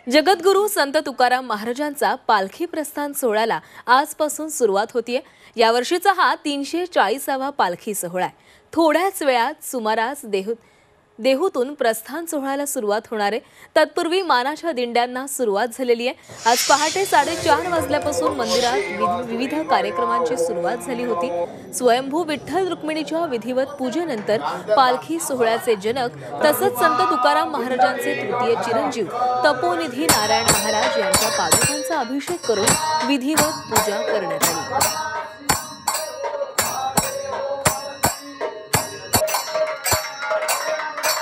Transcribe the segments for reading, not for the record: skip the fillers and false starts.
जगद्गुरू संत तुकाराम महाराजांचा पालखी प्रस्थान सोहळ्याला आजपासून सुरुवात होतीये। यावर्षीचा हा 340वा पालखी सोहळा आहे। थोड्याच वेळात सुमारास देहूतून प्रस्थान सोहळ्याला सुरुवात होणार आहे। तत्पूर्वी मानाच्या दिंड्यांना सुरुवात झालेली आहे। आज पहाटे 4:30 वाजल्यापासून मंदिरात विविध कार्यक्रमांची सुरुवात झाली होती। स्वयंभू विठ्ठल रुक्मिणीच्या विधिवत पूजेनंतर पालखी सोहळ्याचे जनक तसंच संत तुकाराम महाराजांचे तृतीय चिरंजीव तपोनिधी नारायण महाराज यांच्या पादुकांचा अभिषेक करून विधिवत पूजा करण्यात आली।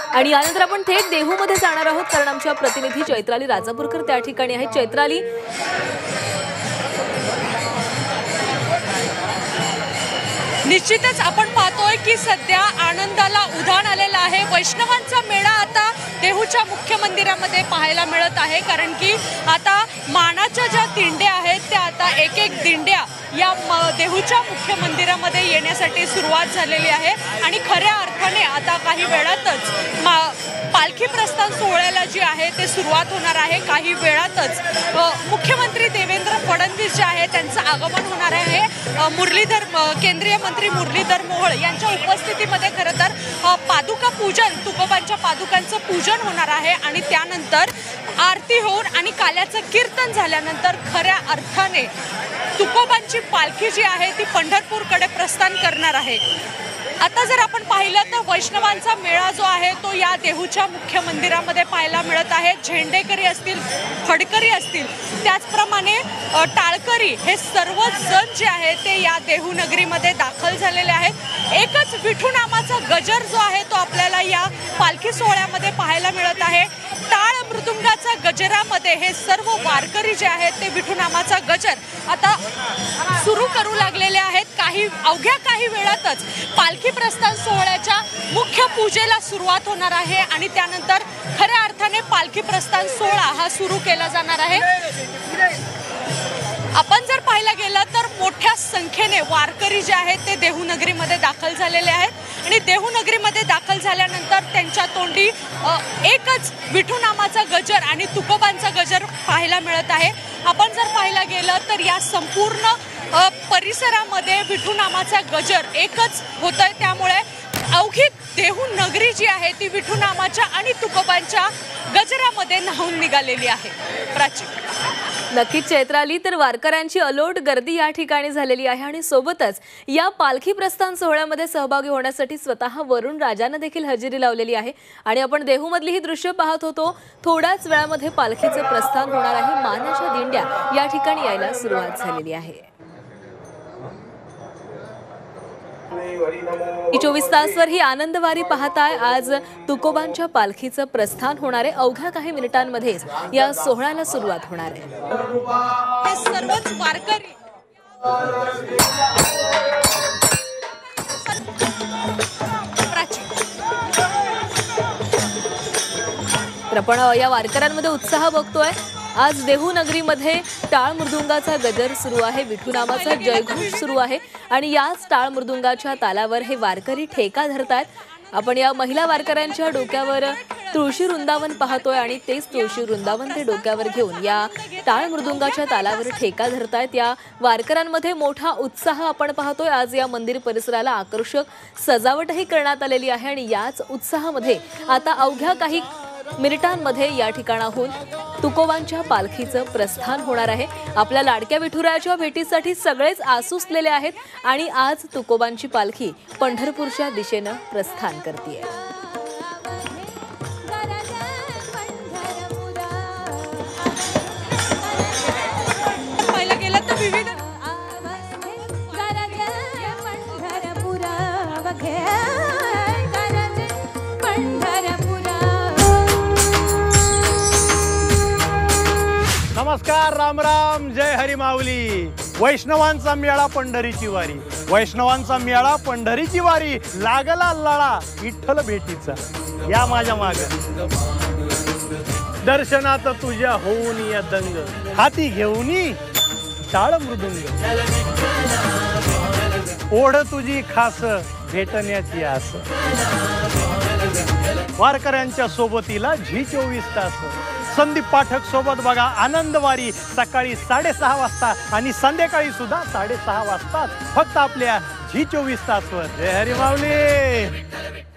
आणि यानंतर आपण थेट देहूमध्ये जाणार आहोत, कारण आमच्या प्रतिनिधी चैत्राली राजापूरकर त्या ठिकाणी आहेत। चैत्राली, निश्चितच आपण पाहतोय की सध्या आनंदाला उधाण आलेला आहे। वैष्णवांचा मेळा आता देहूच्या मुख्य मंदिरामध्ये पाहायला मिळत आहे, कारण की आता मानाच्या ज्या दिंड्या आहेत त्या आता एक एक दिंड्या या देहूच्या मुख्य मंदिरामध्ये येण्यासाठी सुरुवात झालेली आहे। आणि खऱ्या अर्थाने आता काही वेळातच पालखी प्रस्थान सोहळ्याला जी आहे ते सुरुवात होणार आहे। काही वेळातच मुख्यमंत्री देवेंद्र फडणवीस जे आहे त्यांचं आगमन होणार आहे। केंद्रीय मंत्री मुरलीधर मोहोळ यांच्या उपस्थितीमध्ये खरं तर पादुका पूजन, तुकोबांच्या पादुकांचं पूजन होणार आहे। आणि त्यानंतर आरती होऊन आणि काल्याचं कीर्तन झाल्यानंतर खऱ्या अर्थाने तुकोबांची पालखी जी आहे ती पंढरपूरकडे प्रस्थान करणार आहे। आता जर आपण पाहिलं तर वैष्णवांचा मेळा जो आहे तो या देहूच्या मुख्य मंदिरामध्ये पाहायला मिळत आहे। झेंडेकरी असतील, फडकरी असतील, त्याचप्रमाणे टाळकरी, हे सर्व जण जे आहे ते या देहू नगरीमध्ये दाखल झालेले आहेत। एकच विठू नामाचा गजर जो आहे तो आपल्याला या पालखी सोहळ्यामध्ये पाहायला मिळत आहे। टाळ मृदुंगाचा गजरामध्ये हे सर्व वारकरी जे आहेत ते विठू नामाचा गजर आता सुरू करू लागलेले आहेत। अवघ्या काही वेळातच पालखी प्रस्थान सोहळ्याच्या मुख्य पूजेला सुरुवात होणार आहे आणि त्यानंतर खऱ्या अर्थाने पालखी प्रस्थान सोहळा हा सुरू केला जाणार आहे। आपण जर पाहायला गेलं तर मोठ्या संख्येने वारकरी जे आहेत ते देहू नगरीमध्ये दाखल झालेले आहेत आणि देहू नगरीमध्ये दाखल झाल्यानंतर त्यांच्या तोंडी एकच विठू नामाचा गजर आणि तुकोबांचा गजर पाहायला मिळत आहे। आपण जर पाहायला गेलं तर या संपूर्ण परिसरामध्ये विठू नामाचा गजर एकच होतोय, त्यामुळे अवघी देहू नगरी जी आहे ती विठू नामाच्या आणि तुकोबांच्या गजरामध्ये न्हाऊन निघालेली आहे। प्राची, नक्कीच चैत्राली, तर वारकऱ्यांची अलोट गर्दी या ठिकाणी झालेली आहे आणि सोबतच या पालखी प्रस्थान सोहळ्यामध्ये सहभागी होण्यासाठी स्वतः वरुण राजाने देखील हजेरी लावलेली आहे। आणि आपण देहूमधली ही दृश्य पाहत होतो। थोड्याच वेळामध्ये पालखीचे प्रस्थान होणार आहे। मानाच्या दिंड्या या ठिकाणी यायला सुरुवात झालेली आहे। 24 तासवर ही आनंदवारी पाहताय। आज तुकोबांच्या पालखीचं प्रस्थान होणार आहे। अवघ्या काही मिनिटांमध्येच या सोहळ्याला सुरुवात होणार आहे। हे सर्वच वारकरी तर आपण या वारकऱ्यांमध्ये उत्साह बघतोय। आज देहू नगरीमध्ये टाळ मृदुंगाचा गजर सुरू आहे, विठू नामाचा जयघोष सुरू आहे आणि याच टाळ मृदुंगाच्या तालावर हे वारकरी ठेका धरतायत। आपण या महिला वारकऱ्यांच्या डोक्यावर तुळशी वृंदावन पाहतोय आणि तेच तुळशी वृंदावन ते डोक्यावर घेऊन या टाळ मृदुंगाच्या तालावर ठेका धरतायत। या वारकऱ्यांमध्ये मोठा उत्साह आपण पाहतोय। आज या मंदिर परिसराला आकर्षक सजावटही करण्यात आलेली आहे आणि याच उत्साहामध्ये आता अवघ्या काही मिनिटांमध्ये या ठिकाणाहून तुकोबांच्या पालखीचं प्रस्थान होणार आहे। आपल्या लाडक्या विठुरायाच्या भेटीसाठी सगळेच आसुसलेले आहेत आणि आज तुकोबांची पालखी पंढरपूरच्या दिशेनं प्रस्थान करतेय। पाहायला गेलं तर विविध नमस्कार, राम राम, जय हरी माऊली। वैष्णवांचा मेळा पंढरीची वारी, वैष्णवांचा मेळा पंढरीची वारी, लागला लळा विठ्ठल भेटीचा। या माझ्या माग दर्शनात तुझ्या होऊन या दंग, हाती घेऊनी टाळ मृदुंग, ओढ तुझी खास भेटण्याची आस, वारकऱ्यांच्या सोबतीला झी 24 तास, संदीप पाठक सोबत बघा आनंदवारी सकाळी 6:30 वाजता आणि संध्याकाळी सुद्धा 6:30 वाजता फक्त आपल्या झी 24 तासवर. जय हरी माऊली.